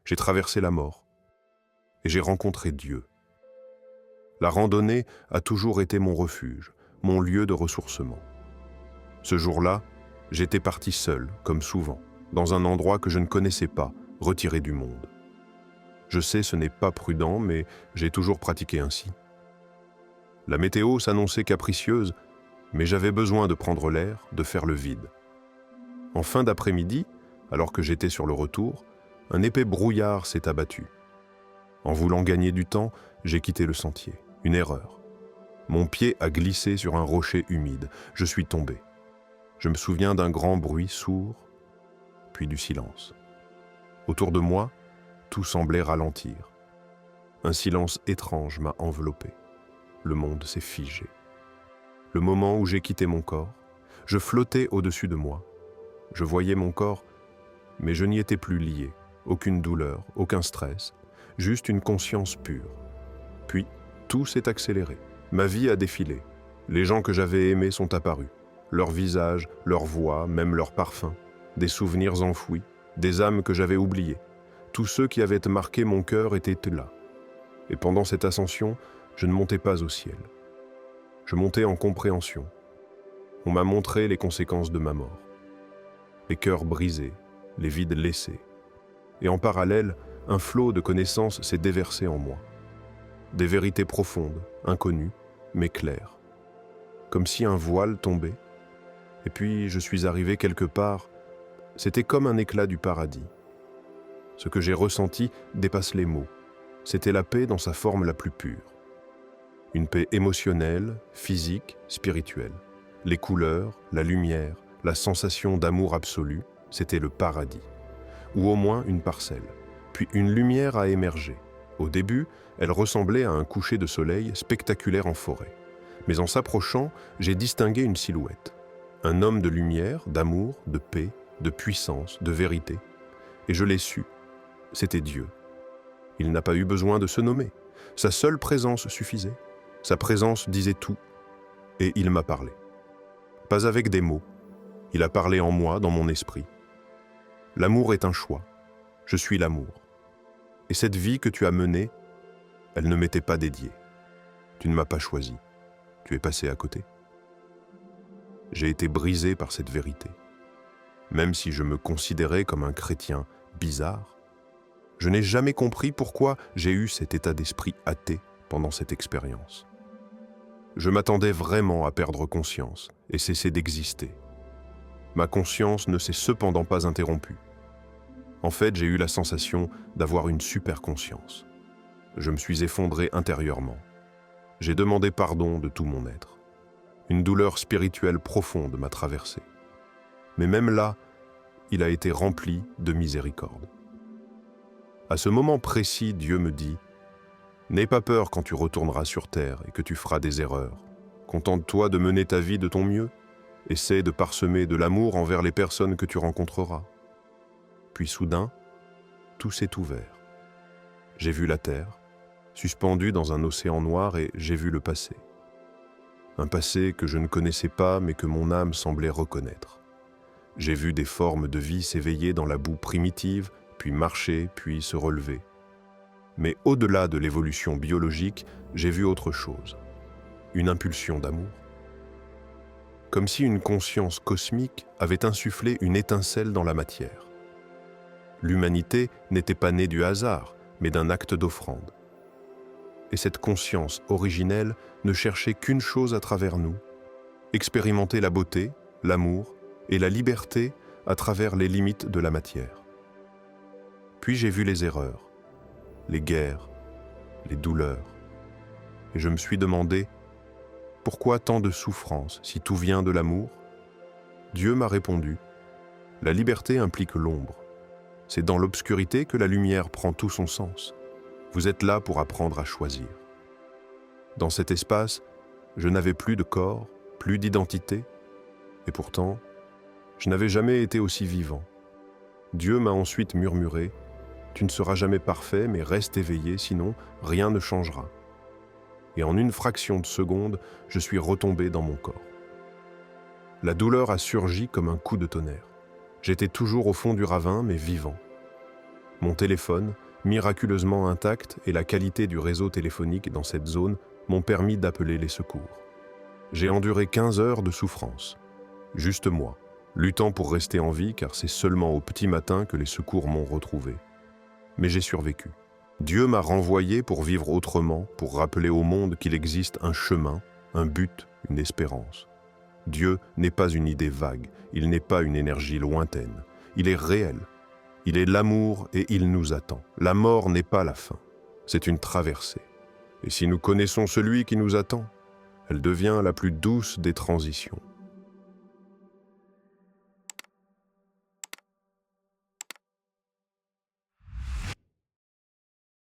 J'ai traversé la mort et j'ai rencontré Dieu. La randonnée a toujours été mon refuge, mon lieu de ressourcement. Ce jour-là, j'étais parti seul, comme souvent, dans un endroit que je ne connaissais pas, retiré du monde. Je sais, ce n'est pas prudent, mais j'ai toujours pratiqué ainsi. La météo s'annonçait capricieuse, mais j'avais besoin de prendre l'air, de faire le vide. En fin d'après-midi, alors que j'étais sur le retour, un épais brouillard s'est abattu. En voulant gagner du temps, j'ai quitté le sentier. Une erreur. Mon pied a glissé sur un rocher humide. Je suis tombé. Je me souviens d'un grand bruit sourd, puis du silence. Autour de moi, tout semblait ralentir. Un silence étrange m'a enveloppé. Le monde s'est figé. Le moment où j'ai quitté mon corps, je flottais au-dessus de moi. Je voyais mon corps, mais je n'y étais plus lié. Aucune douleur, aucun stress, juste une conscience pure. Puis, tout s'est accéléré. Ma vie a défilé. Les gens que j'avais aimés sont apparus. Leurs visages, leurs voix, même leurs parfums. Des souvenirs enfouis, des âmes que j'avais oubliées. Tous ceux qui avaient marqué mon cœur étaient là. Et pendant cette ascension, je ne montais pas au ciel. Je montais en compréhension. On m'a montré les conséquences de ma mort. Les cœurs brisés, les vides laissés. Et en parallèle, un flot de connaissances s'est déversé en moi. Des vérités profondes, inconnues, mais claires. Comme si un voile tombait. Et puis je suis arrivé quelque part. C'était comme un éclat du paradis. Ce que j'ai ressenti dépasse les mots. C'était la paix dans sa forme la plus pure. Une paix émotionnelle, physique, spirituelle. Les couleurs, la lumière, la sensation d'amour absolu, c'était le paradis. Ou au moins une parcelle. Puis une lumière a émergé. Au début, elle ressemblait à un coucher de soleil spectaculaire en forêt. Mais en s'approchant, j'ai distingué une silhouette. Un homme de lumière, d'amour, de paix, de puissance, de vérité. Et je l'ai su. C'était Dieu. Il n'a pas eu besoin de se nommer. Sa seule présence suffisait. Sa présence disait tout. Et il m'a parlé. Pas avec des mots. Il a parlé en moi, dans mon esprit. L'amour est un choix. Je suis l'amour. Et cette vie que tu as menée, elle ne m'était pas dédiée. Tu ne m'as pas choisi. Tu es passé à côté. J'ai été brisé par cette vérité. Même si je me considérais comme un chrétien bizarre, je n'ai jamais compris pourquoi j'ai eu cet état d'esprit athée pendant cette expérience. Je m'attendais vraiment à perdre conscience et cesser d'exister. Ma conscience ne s'est cependant pas interrompue. En fait, j'ai eu la sensation d'avoir une super conscience. Je me suis effondré intérieurement. J'ai demandé pardon de tout mon être. Une douleur spirituelle profonde m'a traversé. Mais même là, il a été rempli de miséricorde. À ce moment précis, Dieu me dit « N'aie pas peur quand tu retourneras sur terre et que tu feras des erreurs. Contente-toi de mener ta vie de ton mieux. Essaie de parsemer de l'amour envers les personnes que tu rencontreras. » Puis soudain, tout s'est ouvert. J'ai vu la terre, suspendue dans un océan noir, et j'ai vu le passé. Un passé que je ne connaissais pas mais que mon âme semblait reconnaître. J'ai vu des formes de vie s'éveiller dans la boue primitive, puis marcher, puis se relever. Mais au-delà de l'évolution biologique, j'ai vu autre chose. Une impulsion d'amour. Comme si une conscience cosmique avait insufflé une étincelle dans la matière. L'humanité n'était pas née du hasard, mais d'un acte d'offrande. Et cette conscience originelle ne cherchait qu'une chose à travers nous, expérimenter la beauté, l'amour et la liberté à travers les limites de la matière. Puis j'ai vu les erreurs, les guerres, les douleurs, et je me suis demandé, pourquoi tant de souffrance si tout vient de l'amour ? Dieu m'a répondu, la liberté implique l'ombre. C'est dans l'obscurité que la lumière prend tout son sens. Vous êtes là pour apprendre à choisir. Dans cet espace, je n'avais plus de corps, plus d'identité, et pourtant, je n'avais jamais été aussi vivant. Dieu m'a ensuite murmuré, « Tu ne seras jamais parfait, mais reste éveillé, sinon rien ne changera. » Et en une fraction de seconde, je suis retombé dans mon corps. La douleur a surgi comme un coup de tonnerre. J'étais toujours au fond du ravin, mais vivant. Mon téléphone, miraculeusement intact, et la qualité du réseau téléphonique dans cette zone m'ont permis d'appeler les secours. J'ai enduré 15 heures de souffrance. Juste moi, luttant pour rester en vie, car c'est seulement au petit matin que les secours m'ont retrouvé. Mais j'ai survécu. Dieu m'a renvoyé pour vivre autrement, pour rappeler au monde qu'il existe un chemin, un but, une espérance. Dieu n'est pas une idée vague, il n'est pas une énergie lointaine. Il est réel. Il est l'amour et il nous attend. La mort n'est pas la fin, c'est une traversée. Et si nous connaissons celui qui nous attend, elle devient la plus douce des transitions.